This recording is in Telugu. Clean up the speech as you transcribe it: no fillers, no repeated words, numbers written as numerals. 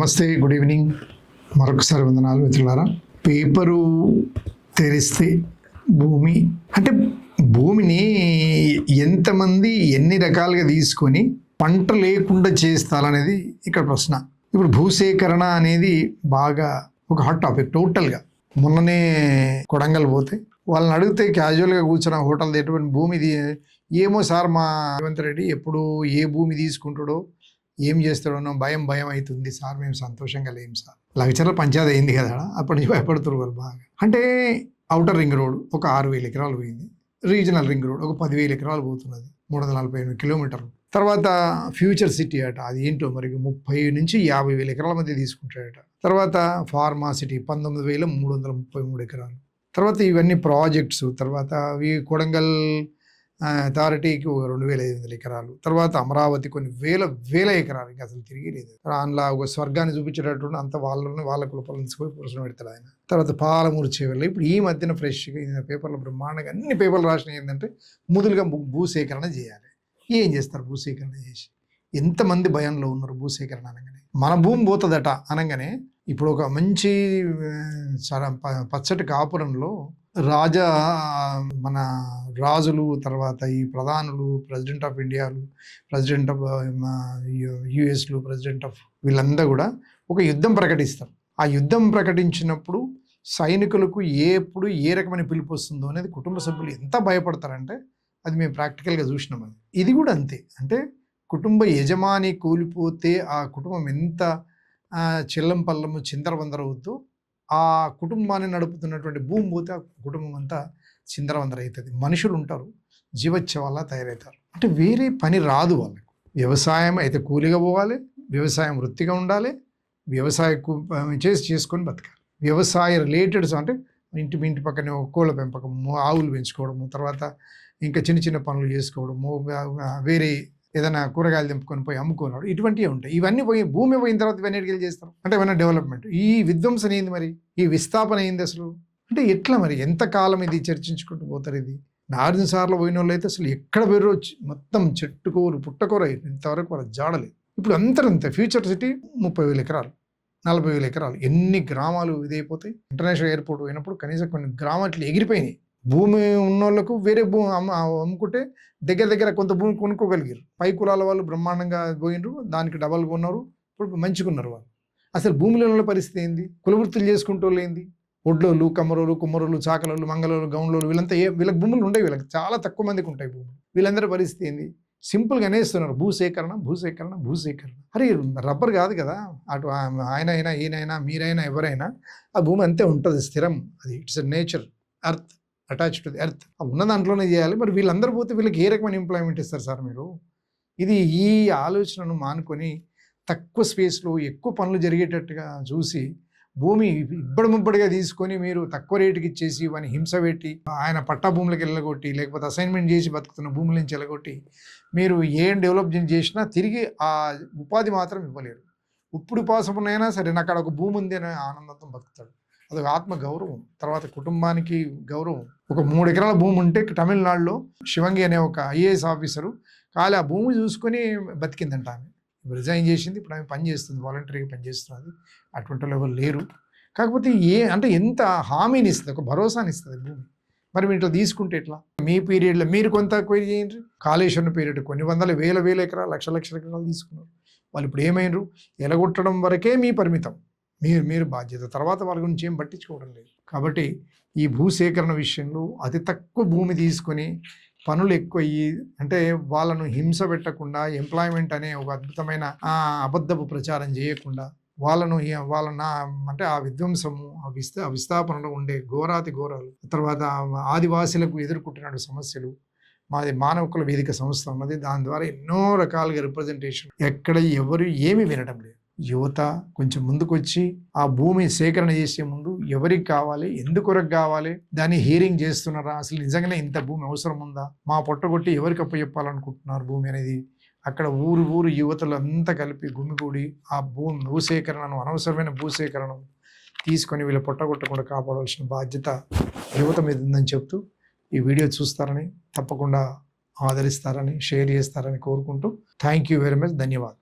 నమస్తే, గుడ్ ఈవినింగ్. మరొకసారి వందనాలు మిత్రులారా. పేపరు తెరిస్తే భూమి అంటే భూమిని ఎంతమంది ఎన్ని రకాలుగా తీసుకొని పంట లేకుండా చేస్తారనేది ఇక్కడ ప్రశ్న. ఇప్పుడు భూసేకరణ అనేది బాగా ఒక హాట్ టాపిక్. టోటల్గా మొన్ననే కొడంగల్ పోతే వాళ్ళని అడిగితే క్యాజువల్గా కూర్చున్న హోటల్ ఎటువంటి భూమిది ఏమో సార్, మా రేవంత్ రెడ్డి ఎప్పుడు ఏ భూమి తీసుకుంటాడో ఏం చేస్తాడో భయం అవుతుంది సార్, మేము సంతోషంగా లేము సార్. లక్షల పంచాయతీ అయింది కదా, అప్పటి నుంచి భయపడుతున్నారు వాళ్ళు బాగా. అంటే ఔటర్ రింగ్ రోడ్ ఒక 6,000 ఎకరాలు పోయింది, రీజనల్ రింగ్ రోడ్ ఒక 10,000 ఎకరాలు పోతున్నది, 348 కిలోమీటర్లు. తర్వాత ఫ్యూచర్ సిటీ అట, అది ఏంటో మరి 30 నుంచి 50,000 ఎకరాల మధ్య తీసుకుంటాడట. తర్వాత ఫార్మా సిటీ 19,333 ఎకరాలు. తర్వాత ఇవన్నీ ప్రాజెక్ట్స్. తర్వాత అవి కొడంగల్ అథారిటీకి 2,500 ఎకరాలు. తర్వాత అమరావతి కొన్ని వేల ఎకరాలు, ఇంకా అసలు తిరిగి లేదు. అందులో ఒక స్వర్గాన్ని చూపించేటట్టు అంత వాళ్ళ కులపలిసిపోయి పురుషులు పెడతాడు ఆయన. తర్వాత పాలమూరు చేవెళ్ళ. ఇప్పుడు ఈ మధ్యన ఫ్రెష్గా పేపర్లో బ్రహ్మాండంగా అన్ని పేపర్లు రాసినవి ఏంటంటే ముదులుగా భూసేకరణ చేయాలి. ఏం చేస్తారు భూసేకరణ చేసి? ఎంతమంది భయంలో ఉన్నారు భూసేకరణ అనగానే. మన భూమి పోతుందట అనగానే ఇప్పుడు ఒక మంచి పచ్చటి కాపురంలో మన రాజులు, తర్వాత ఈ ప్రధానులు, ప్రెసిడెంట్ ఆఫ్ ఇండియాలు, ప్రెసిడెంట్ ఆఫ్ యుఎస్లు, ప్రెసిడెంట్ ఆఫ్ వీళ్ళందరూ కూడా ఒక యుద్ధం ప్రకటిస్తారు. ఆ యుద్ధం ప్రకటించినప్పుడు సైనికులకు ఎప్పుడు ఏ రకమైన పిలుపు వస్తుందో అనేది కుటుంబ సభ్యులు ఎంత భయపడతారంటే అది మేము ప్రాక్టికల్గా చూసినాం. ఇది కూడా అంతే. అంటే కుటుంబ యజమాని కూలిపోతే ఆ కుటుంబం ఎంత చెల్లం పల్లము చిందరవందరవుద్దో, ఆ కుటుంబాన్ని నడుపుతున్నటువంటి భూమి పోతే ఆ కుటుంబం అంతా చిందరవందర అవుతుంది. మనుషులు ఉంటారు, జీవోత్సవాల్లా తయారవుతారు. అంటే వేరే పని రాదు వాళ్ళకు. వ్యవసాయం అయితే కూలిగా పోవాలి, వ్యవసాయం వృత్తిగా ఉండాలి, వ్యవసాయ చేసుకొని బతకాలి. వ్యవసాయ రిలేటెడ్స్ అంటే ఇంటి పక్కనే కోళ్ళ పెంపకము, ఆవులు పెంచుకోవడము, తర్వాత ఇంకా చిన్న చిన్న పనులు చేసుకోవడము, వేరే ఏదైనా కూరగాయలు తెంపుకొని పోయి అమ్ముకున్నాడు, ఇటువంటివి ఉంటాయి. ఇవన్నీ పోయి భూమి పోయిన తర్వాత ఇవన్నీ ఎటుకెళ్ళి చేస్తారు అంటే ఏమైనా డెవలప్మెంట్. ఈ విధ్వంసన ఏంది మరి, ఈ విస్థాపన ఏంది అసలు? అంటే ఎట్లా మరి, ఎంతకాలం ఇది చర్చించుకుంటూ పోతారు? ఇది నార్జన్ సార్లు పోయిన వాళ్ళు అయితే అసలు ఎక్కడ పేరు మొత్తం చెట్టుకూరు పుట్టకూర ఇంతవరకు వాళ్ళ జాడలేదు. ఇప్పుడు అంతరంతే. ఫ్యూచర్ సిటీ 30,000 ఎకరాలు, 40,000 ఎకరాలు, ఎన్ని గ్రామాలు ఇదైపోతాయి. ఇంటర్నేషనల్ ఎయిర్పోర్ట్ పోయినప్పుడు కనీసం కొన్ని గ్రామాలు ఎగిరిపోయినాయి. భూమి ఉన్నోళ్ళకు వేరే భూమి అమ్ముకుంటే దగ్గర కొంత భూమి కొనుక్కోగలిగారు. పై కులాల వాళ్ళు బ్రహ్మాండంగా పోయినరు, దానికి డబల్ కొన్నారు, ఇప్పుడు మంచుకున్నారు వాళ్ళు. అసలు భూమిలో ఉన్న పరిస్థితి ఏంది? కులవృత్తులు చేసుకుంటూ ఏంది? ఒడ్లోళ్ళు, కమ్మరోళ్ళు, కుమ్మరోళ్ళు, చాకలోళ్ళు, మంగళోళ్ళు, గౌండ్లోళ్ళు, వీళ్ళకి భూములు ఉండవు. వీళ్ళకి చాలా తక్కువ మందికి ఉంటాయి భూములు. వీళ్ళందరి పరిస్థితి ఏంది? సింపుల్గా అనేస్తున్నారు భూసేకరణ. అరే రబ్బర్ కాదు కదా, అటు ఆయన అయినా ఈయనైనా మీరైనా ఎవరైనా ఆ భూమి అంతే ఉంటుంది, స్థిరం. అది it's nature, earth, attached to the earth. ఉన్న దాంట్లోనే చేయాలి. మరి వీళ్ళందరూ పోతే వీళ్ళకి ఏ రకమైన ఎంప్లాయ్మెంట్ ఇస్తారు సార్ మీరు? ఈ ఆలోచనను మానుకొని తక్కువ స్పేస్లో ఎక్కువ పనులు జరిగేటట్టుగా చూసి భూమి ముబ్బడిగా తీసుకొని మీరు తక్కువ రేటుకి ఇచ్చేసి వాని హింస పెట్టి ఆయన పట్టా భూములకు వెళ్ళగొట్టి, లేకపోతే అసైన్మెంట్ చేసి బతుకుతున్న భూముల నుంచి వెళ్ళగొట్టి మీరు ఏం డెవలప్మెంట్ చేసినా తిరిగి ఆ ఉపాధి మాత్రం ఇవ్వలేరు. ఇప్పుడు పాసమునైనా సరే నాకు అక్కడ ఒక భూమి ఉంది అనే ఆనందంతో బతుకుతాడు. అదొక ఆత్మ గౌరవం. తర్వాత కుటుంబానికి గౌరవం. ఒక 3 ఎకరాల భూమి ఉంటే తమిళనాడులో శివంగి అనే ఒక ఐఏఎస్ ఆఫీసరు ఖాళీ ఆ భూమి చూసుకొని బతికిందంట. ఆమె రిజైన్ చేసింది, ఇప్పుడు ఆమె పని చేస్తుంది, వాలంటరీగా పనిచేస్తున్నది. అటువంటి లెవెల్ లేరు. కాకపోతే అంటే ఎంత హామీని ఇస్తుంది, ఒక భరోసాని ఇస్తుంది భూమి. మరి మీరు ఇట్లా తీసుకుంటే ఎట్లా? మీ పీరియడ్లో మీరు కొంత క్వైరీ చేయండి. కాళేశ్వరం పీరియడ్ కొన్ని వందల వేల ఎకరాలు, లక్షల ఎకరాలు తీసుకున్నారు. వాళ్ళు ఇప్పుడు ఏమైనరు? ఎలగొట్టడం వరకే మీ పరిమితం. మీరు బాధ్యత. తర్వాత వాళ్ళ గురించి ఏం పట్టించుకోవడం లేదు. కాబట్టి ఈ భూసేకరణ విషయంలో అతి తక్కువ భూమి తీసుకొని పనులు ఎక్కువ అంటే వాళ్ళను హింస పెట్టకుండా, ఎంప్లాయ్మెంట్ అనే ఒక అద్భుతమైన అబద్ధపు ప్రచారం చేయకుండా అంటే ఆ విధ్వంసము, ఆ విస్థాపనలో ఉండే ఘోరాతి ఘోరాలు, తర్వాత ఆదివాసులకు ఎదుర్కొంటున్న సమస్యలు, మాది మానవ హక్కుల వేదిక సంస్థ ఉన్నది. దాని ద్వారా ఎన్నో రకాలుగా రిప్రజెంటేషన్, ఎక్కడ ఎవరు ఏమీ వినడం లేదు. యువత కొంచెం ముందుకొచ్చి ఆ భూమి సేకరణ చేసే ముందు ఎవరికి కావాలి, ఎందుకొరకు కావాలి, దాన్ని హీరింగ్ చేస్తున్నారా, అసలు నిజంగానే ఇంత భూమి అవసరం ఉందా, మా పొట్టగొట్టి ఎవరికి అప్పచెప్పాలనుకుంటున్నారు భూమి అనేది అక్కడ ఊరు యువతలు అంతా కలిపి గుమిగూడి ఆ భూసేకరణను, అనవసరమైన భూసేకరణను తీసుకొని వీళ్ళ పొట్టగొట్టకుండా కాపాడాల్సిన బాధ్యత యువత మీద ఉందని చెప్తూ ఈ వీడియో చూస్తారని, తప్పకుండా ఆదరిస్తారని, షేర్ చేస్తారని కోరుకుంటూ థ్యాంక్ యూ వెరీ మచ్. ధన్యవాదాలు.